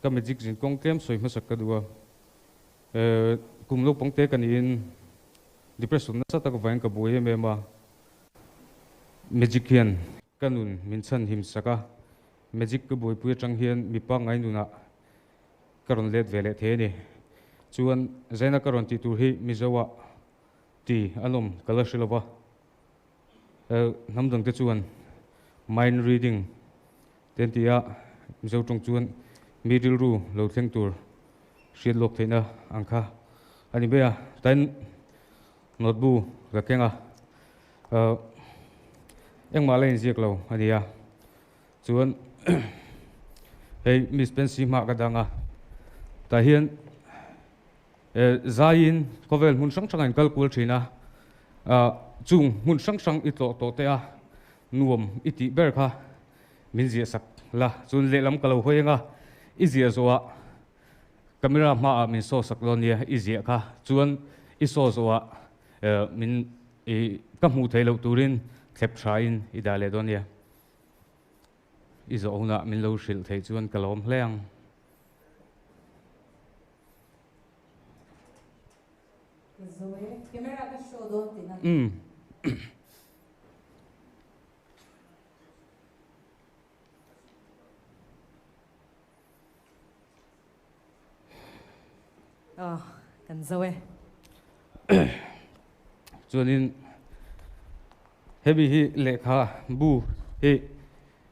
cái magic zin công kem soi mà sắc cái đua cùng lúc bóng té cái in depression nó sát cái vàng cái bùi em mà magic hiền cái nun min chân him saka magic cái bùi bùi trăng hiền mi pa ngay nuna karon let về lệ thế này chuan zaina karon ti tur hi mizowa ti alom kalashilova nam dang te chuan mind reading ten tia mizo tong chuan middle ru lo thleng tur hriat lok theina angkha ani bea tan notebook ga kenga engma lein ziak lo ania chuan hey miss pensi ma ka danga ta hian zain kovel mun sang sang an kalkul thina chung mun sang sang ito to te a nuam iti ber kha min zia sak la chun lelam kalo hoyenga izia zowa camera ma min so sak lo nia izia kha chuan iso zowa min ka mu thei lo turin thep thain idale donia izo na min lo hril thei chuan kalom hleng Zoe, camera ka show don tina. Kan Zoe. chuanin hebi hi lekha bu hi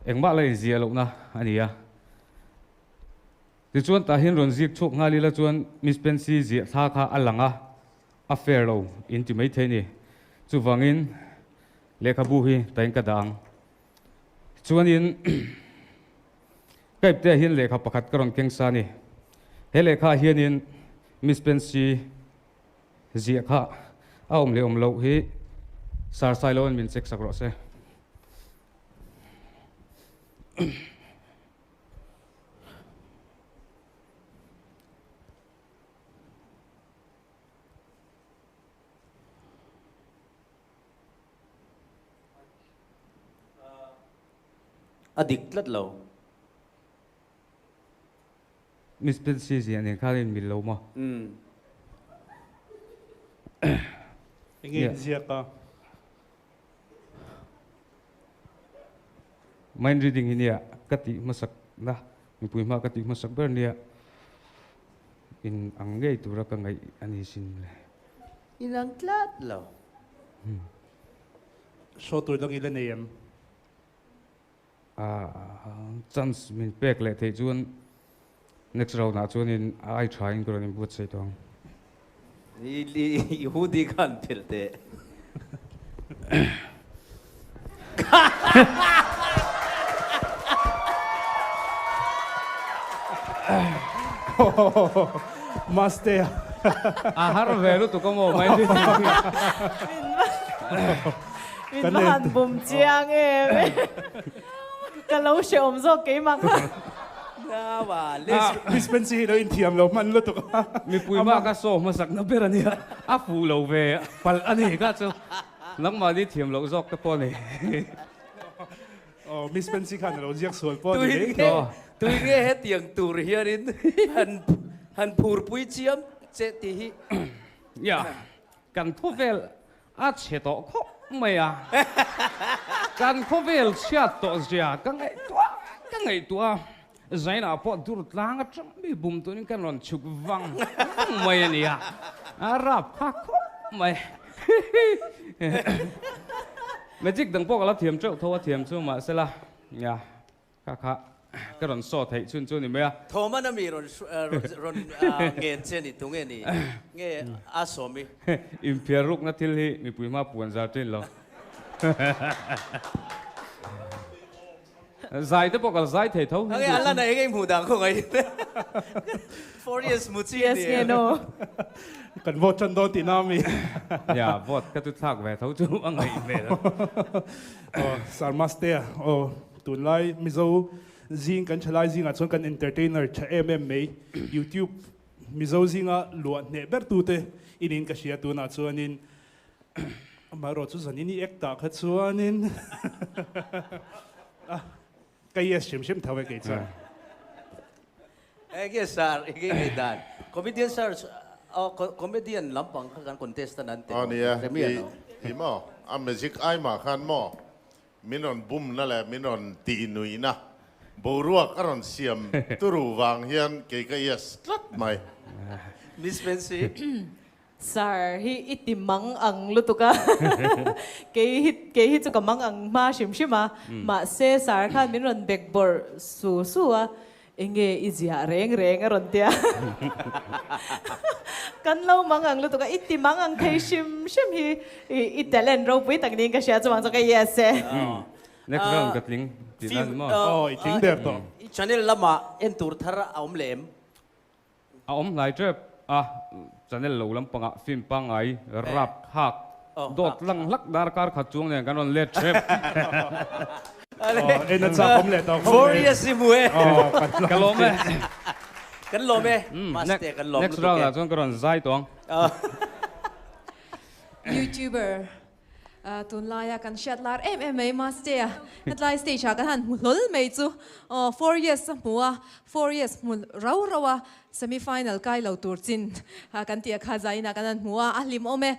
engma lai zia lo na ania ti chuan ta hin ron zik chok ngali la chuan miss pensi zia tha kha alanga affair lo intimate theni chuwangin lekha bu hi tain ka dang chuanin kaip te hin lekha pakhat karon kengsa ni he lekha hianin miss pensi zia kha aom le om lo hi sar sai lo min check sakro se adik tlat lo miss pensi zia ne khalin min lo ma ingin siapa mind reading hinia kati masak na mi pui ma kati masak ber nia in angei tura ka ngai ani sin le inang tlat lo sotur lang ilan AM chance min pek le thei chuan next round na chuan in ai trying ko ni but sei tong Yehudi kan pilte Master har velu tu ko mo mind reading Min man bum chiang em. Kalau she om zo ke mang. na ba dispensi lo intiam lo man lo to mi pui ma ka so masak na ber ania a fu lo ve pal ani ka chu nang ma ni thiam lo zok ka po ni oh dispensi kan lo jiak sol po tui ni nghe tui nghe hết tiếng tur hiarin han phur pui chiam che ti hi ya kan thovel a che to kho mai a kan thovel chat to zia ka ngai tua zaina po dur tlang atram bi bum tu ni kan ron chuk wang mai ania ara pha kho mai magic dang po kala thiam chau thawa thiam chu ma sela ya kha ka ron so thei chun chu ni me thoma na mi ron ngen che ni tu nge ni nge a so mi impia ruk na thil hi mi pui ma puan za tin lo zai te po kal zai thei tho nge ala na nge mu dang ko ngai 4 years mu chi Yes, ni no. kan vote chan don ti nami ya vot ka tu thak ve tho chu angai me oh sar master oh tun lai mizo zing kan chalai zing a chon kan entertainer cha MMA YouTube mizo zinga luat ne ber tu te inin ka sia tu na chuanin maro chu zanini ekta kha chuanin kai yes shim shim thawe ke cha Ege sir, ege dan. Comedian sir, comedian lampang kan contestant nante. Oh nia, Premier no. imo, a magic ai ma kan mo. Minon bum na le minon ti nui na. Borua karon siam turu wang hian ke ka yes klat mai. Miss Fancy. Sir, hi itimang ang luto ka. Kay hit ka mang ang ma shim ma se sir kan minron backboard suwa inge izya reng aron tia. Kan lau mang ang luto ka itimang ang kay shim hi italen ro pui tang ning ka siya chawang so kay yes eh. Next round katling. Tinan mo. Oh, iting der to. Channel lama entur thara aum lem. Om lai trep. Channel lo lam panga film pangai rap hak. Dot lang lak dar kar khachung ne kanon let trep. Oh, en sa kom le to. 4 years si mue. Oh, Kalome. Kan lome. Master kan lome. Next round la chon karon zai tong. YouTuber tun laya kan shat lar MMA master at lai stage kan han lol mei chu 4 years mua 4 years mul rawa semi final kai lo tur chin kan tia kha zaina kan han mua ahlim ome